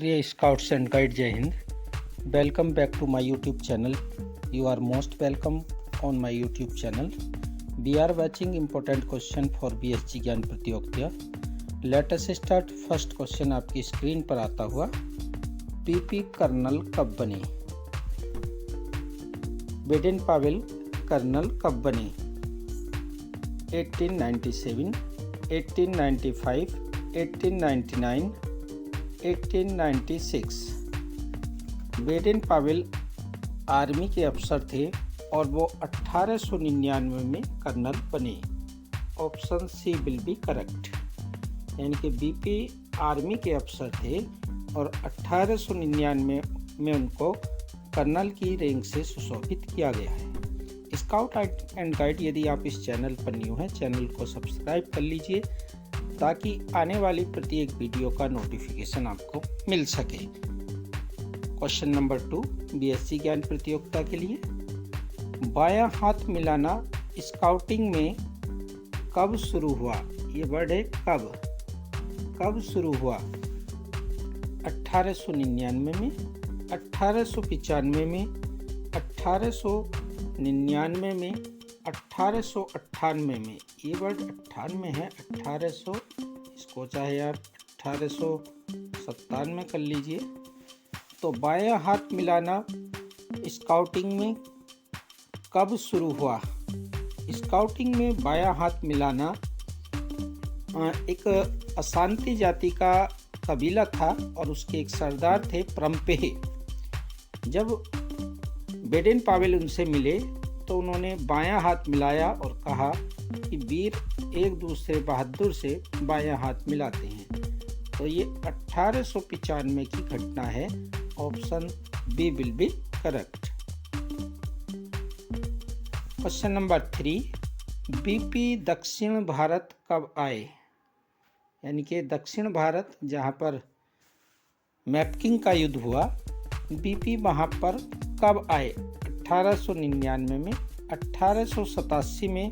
Dear Scouts and Guide, Jai Hind. Welcome back to my YouTube channel. You are most welcome on my YouTube channel. We are watching important question for BSc ज्ञान प्रतियोगिता. Let us start. First question आपकी screen पर आता हुआ. PP colonel कब बने? Baden Pavel colonel कब बने? 1897, 1895, 1899, 1896. बेडेन पावेल आर्मी के अफसर थे और वो 1899 में कर्नल बने. Option C will be correct. यानी कि बीपी आर्मी के अफसर थे और 1899 में उनको कर्नल की रैंक से सुशोभित किया गया है. स्काउट एंड गाइड, यदि आप इस चैनल पर न्यू हैं, चैनल को सब्सक्राइब कर लीजिए ताकि आने वाली प्रत्येक वीडियो का नोटिफिकेशन आपको मिल सके. क्वेश्चन नंबर 2 बीएससी ज्ञान प्रतियोगिता के लिए. बायां हाथ मिलाना स्काउटिंग में कब शुरू हुआ? ये वर्ड है कब शुरू हुआ? 1899 में, 1895 में, 1899 में, 1898 में. ये वर्ड 98 है. 1800, इसको चाहे आप 1897 कर लीजिए. तो बायां हाथ मिलाना स्काउटिंग में कब शुरू हुआ? स्काउटिंग में बायां हाथ मिलाना एक अशांति जाति का कबीला था और उसके एक सरदार थे परम्पेह. जब बेडेन पावेल उनसे मिले तो उन्होंने बायां हाथ मिलाया और कहा कि वीर एक दूसरे बहादुर से बायां हाथ मिलाते हैं. तो ये 1895 की घटना है. Option B will be correct. Question number 3 BP दक्षिण भारत कब आए? यानी कि दक्षिण भारत जहाँ पर मैपिंग का युद्ध हुआ, बीपी वहाँ पर कब आए? 1899 में, 1887 में,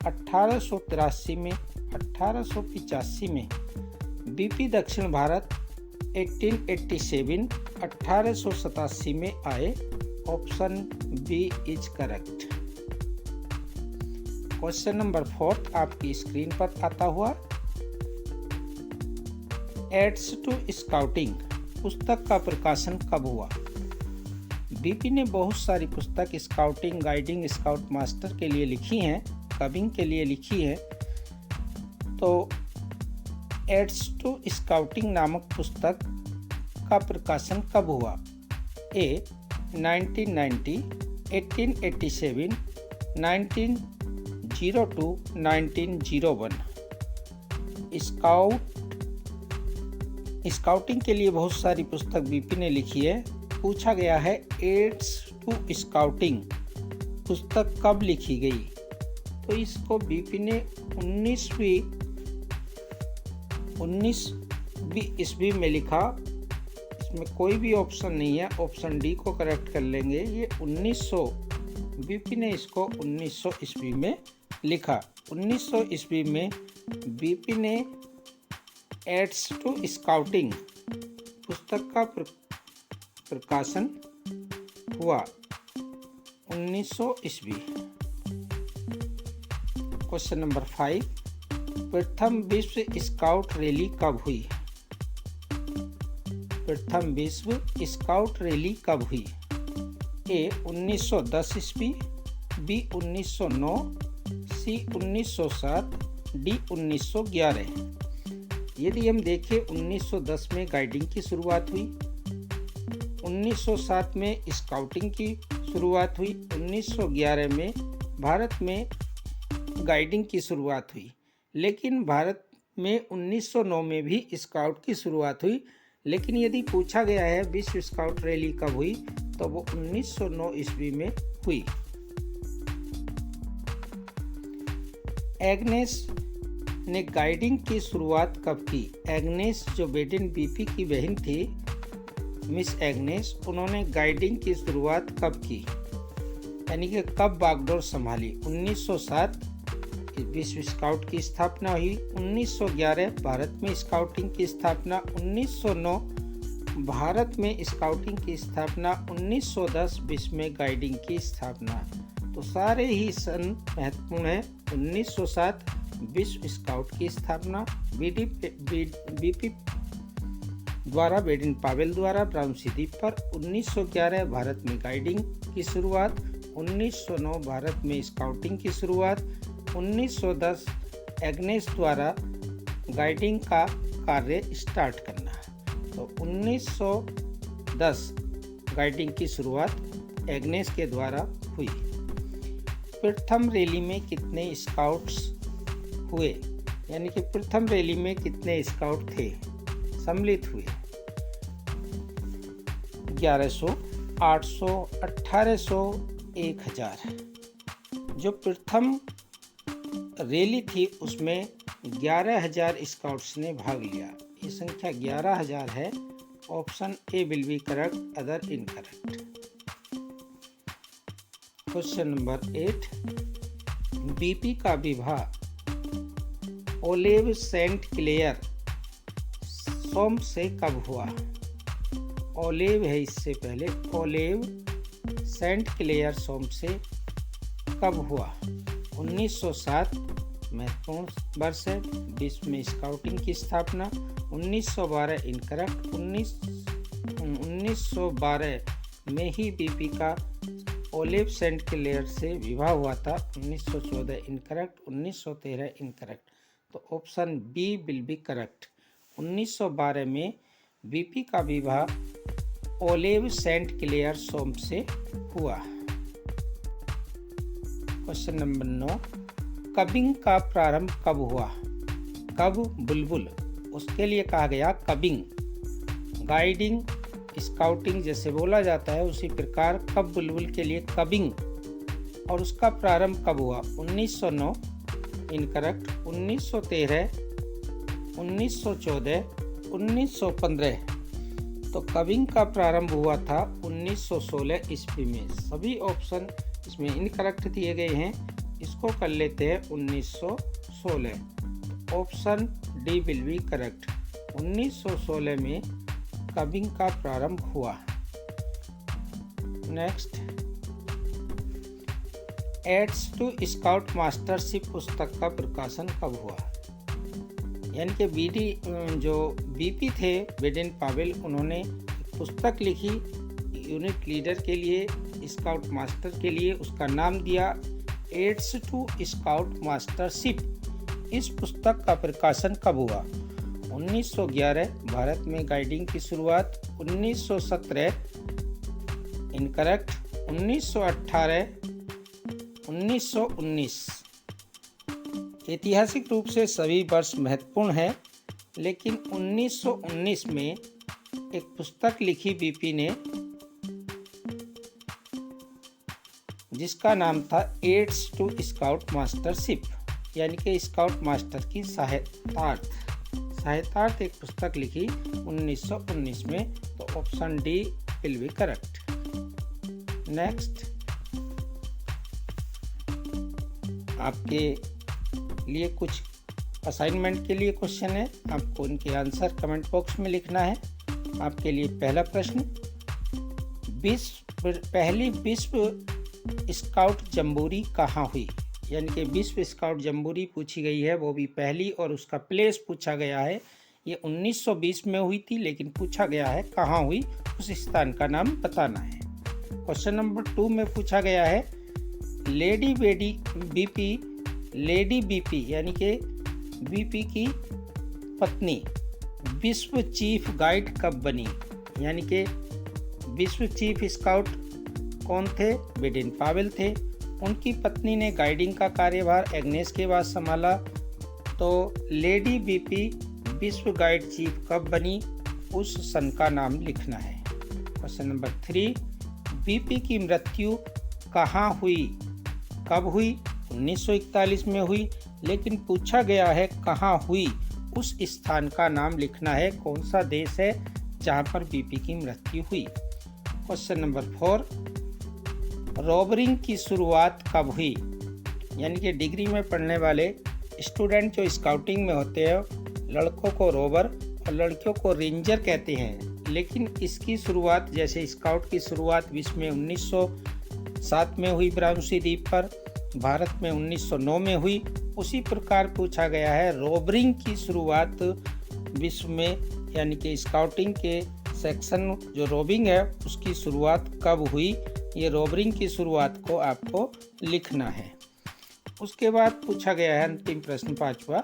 1883 में, 1885 में. बीपी दक्षिण भारत 1887, 1887 में आए. Option B is correct. Question number 4 आपकी स्क्रीन पर आता हुआ. एड्स टू स्काउटिंग पुस्तक का प्रकाशन कब हुआ? बीपी ने बहुत सारी पुस्तक स्काउटिंग, गाइडिंग, स्काउट मास्टर के लिए लिखी हैं, कबिंग के लिए लिखी है. तो एड्स टू स्काउटिंग नामक पुस्तक का प्रकाशन कब हुआ? ए 1990, 1887, 1902, 1901. स्काउटिंग के लिए बहुत सारी पुस्तक बीपी ने लिखी है. पूछा गया है एड्स टू स्काउटिंग पुस्तक कब लिखी गई? तो इसको बीपी ने 19वीं ईस्वी में लिखा. इसमें कोई भी ऑप्शन नहीं है. ऑप्शन डी को करेक्ट कर लेंगे. ये 1900 बीपी ने इसको 1900 ईस्वी में लिखा. 1900 ईस्वी में बीपी ने एड्स टू स्काउटिंग पुस्तक का प्रकाशन हुआ. 1900 ईस्वी. क्वेश्चन नंबर 5 प्रथम विश्व स्काउट रैली कब हुई? प्रथम विश्व स्काउट रैली कब हुई? ए 1910 ईस्वी, बी 1909, सी 1907, डी 1911. यदि हम देखें 1910 में गाइडिंग की शुरुआत हुई, 1907 में स्काउटिंग की शुरुआत हुई, 1911 में भारत में गाइडिंग की शुरुआत हुई. लेकिन भारत में 1909 में भी स्काउट की शुरुआत हुई. लेकिन यदि पूछा गया है विश्व स्काउट रैली कब हुई, तो वो 1909 ईस्वी में हुई. एग्नेस ने गाइडिंग की शुरुआत कब की? एग्नेस जो बेडेन बीपी की बहन थी, मिस एग्नेस, उन्होंने गाइडिंग की शुरुआत कब की? यानी कि कब बागडोर संभाली? 1907 विश्व स्काउट की स्थापना हुई, 1911 भारत में स्काउटिंग की स्थापना, 1909 भारत में स्काउटिंग की स्थापना 1910, विश्व में गाइडिंग की स्थापना। तो सारे ही सन महत्वपूर्ण है। 1907 विश्व स्काउट की स्थापना, बीपी द्वारा बेडेन पावेल द्वारा ब्राउन सी द्वीप पर। 1911 भारत में गाइडिंग की शुरुआत। 1909 भारत में स्काउटिंग की शुरुआत। 1910 एग्नेस द्वारा गाइडिंग का कार्य स्टार्ट करना। तो 1910 गाइडिंग की शुरुआत एग्नेस के द्वारा हुई। प्रथम रैली में कितने स्काउट्स हुए, यानी कि प्रथम रैली में कितने स्काउट थे, सम्मिलित हुए? 1100, 800, 1800, 1000। जो प्रथम रैली थी उसमें 11,000 स्काउट्स ने भाग लिया। ये संख्या 11,000 है। Option A will be correct, other incorrect. Question number 8, BP का विवाह ओलेव सेंट क्लेयर सोम से कब हुआ? ओलेव है इससे पहले। ओलेव सेंट क्लेयर सोम से कब हुआ? 1907 महत्वपूर्ण वर्ष है। विश्व में स्काउटिंग की स्थापना। 1912 इनकरेक्ट। 1912 में ही बीपी का ओलिव सेंट क्लेयर से विवाह हुआ था। 1914 इनकरेक्ट। 1913 इनकरेक्ट। तो option B will be correct. 1912 में बीपी का विवाह ओलिव सेंट क्लेयर सोम से हुआ। क्वेश्चन नंबर 9, कबिंग का प्रारंभ कब हुआ? कब बुलबुल, उसके लिए कहा गया कबिंग। गाइडिंग, स्काउटिंग जैसे बोला जाता है उसी प्रकार कब बुलबुल के लिए कबिंग। और उसका प्रारंभ कब हुआ? 1909 इनकरेक्ट। 1913, 1914, 1915। तो कबिंग का प्रारंभ हुआ था 1916 ईस्वी में। सभी ऑप्शन इसमें इनकरेक्ट दिए गए हैं। इसको कर लेते हैं 1916। Option D will be correct. 1916 में कबिंग का प्रारंभ हुआ। Next, aids to scout mastership पुस्तक का प्रकाशन कब हुआ? यानी कि बीपी थे बेडेन पावेल, उन्होंने पुस्तक लिखी यूनिट लीडर के लिए, स्काउट मास्टर के लिए। उसका नाम दिया एड्स टू स्काउट मास्टरशिप। इस पुस्तक का प्रकाशन कब हुआ? 1911 भारत में गाइडिंग की शुरुआत। 1917 इनकरेक्ट। 1918, 1919। ऐतिहासिक रूप से सभी वर्ष महत्वपूर्ण है, लेकिन 1919 में एक पुस्तक लिखी बीपी ने जिसका नाम था एड्स टू स्काउट मास्टरशिप, यानी कि स्काउट मास्टर की सहायतार्थ एक पुस्तक लिखी 1919 में। तो option D will be correct. Next, आपके लिए कुछ असाइनमेंट के लिए क्वेश्चन है, आपको उनके आंसर कमेंट बॉक्स में लिखना है। आपके लिए पहला प्रश्न, पहली विश्व स्काउट जम्बूरी कहाँ हुई? यानी कि विश्व स्काउट जम्बूरी पूछी गई है, वो भी पहली, और उसका प्लेस पूछा गया है। ये 1920 में हुई थी, लेकिन पूछा गया है कहाँ हुई, उस स्थान का नाम बताना है। क्वेश्चन नंबर 2 में पूछा गया है लेडी बीपी यानी कि बीपी की पत्नी विश्व चीफ गाइड कब बनी? यानी कि विश्व चीफ स्काउट कौन थे? बेडेन पावेल थे। उनकी पत्नी ने गाइडिंग का कार्यभार एग्नेस के बाद संभाला। तो लेडी बीपी विश्व गाइड चीफ कब बनी, उस सन का नाम लिखना है। क्वेश्चन नंबर 3, बीपी की मृत्यु कहाँ हुई, कब हुई? 1941 में हुई, लेकिन पूछा गया है कहाँ हुई, उस स्थान का नाम लिखना है। कौन सा देश है जहाँ पर बीपी की मृत्यु हुई? क्वेश्चन नंबर 4, रोबरिंग की शुरुआत कब हुई? यानी कि डिग्री में पढ़ने वाले स्टूडेंट जो स्काउटिंग में होते हैं, लड़कों को रोबर और लड़कियों को रेंजर कहते हैं। लेकिन इसकी शुरुआत, जैसे स्काउट की शुरुआत विश्व में 1907 में हुई ब्राउंसी द्वीप पर, भारत में 1909 में हुई, उसी प्रकार पूछा गया है रोबरिंग की शुरुआत विश्व में, यानी कि स्काउटिंग के सेक्शन जो रोबिंग है उसकी शुरुआत कब हुई। ये रोबरिंग की शुरुआत को आपको लिखना है। उसके बाद पूछा गया है अंतिम प्रश्न 5वां,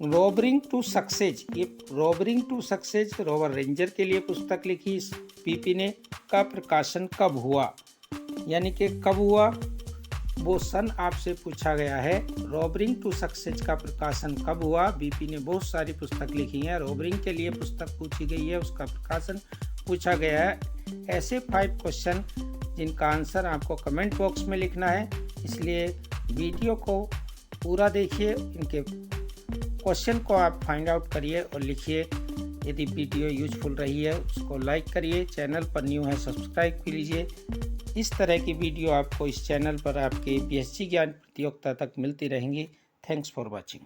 रोबरिंग टू सक्सेस। ये रोबरिंग टू सक्सेस रोवर रेंजर के लिए पुस्तक लिखी बीपी ने, का प्रकाशन कब हुआ, यानी कि कब हुआ वो सन आपसे पूछा गया है। रोबरिंग टू सक्सेस का प्रकाशन कब हुआ। बीपी ने बहुत सारी पुस्तक लिखी हैं, रोबरिंग के लिए पुस्तक पूछी गई है, उसका प्रकाशन पूछा गया है। ऐसे 5 क्वेश्चन जिनका आंसर आपको कमेंट बॉक्स में लिखना है, इसलिए वीडियो को पूरा देखिए, इनके क्वेश्चन को आप फाइंड आउट करिए और लिखिए। यदि वीडियो यूजफुल रही है उसको लाइक करिए, चैनल पर न्यू है सब्सक्राइब कीजिए। इस तरह की वीडियो आपको इस चैनल पर आपके पीएससी ज्ञान प्रतियोगिता तक मिलती रहेंगी। Thanks for watching.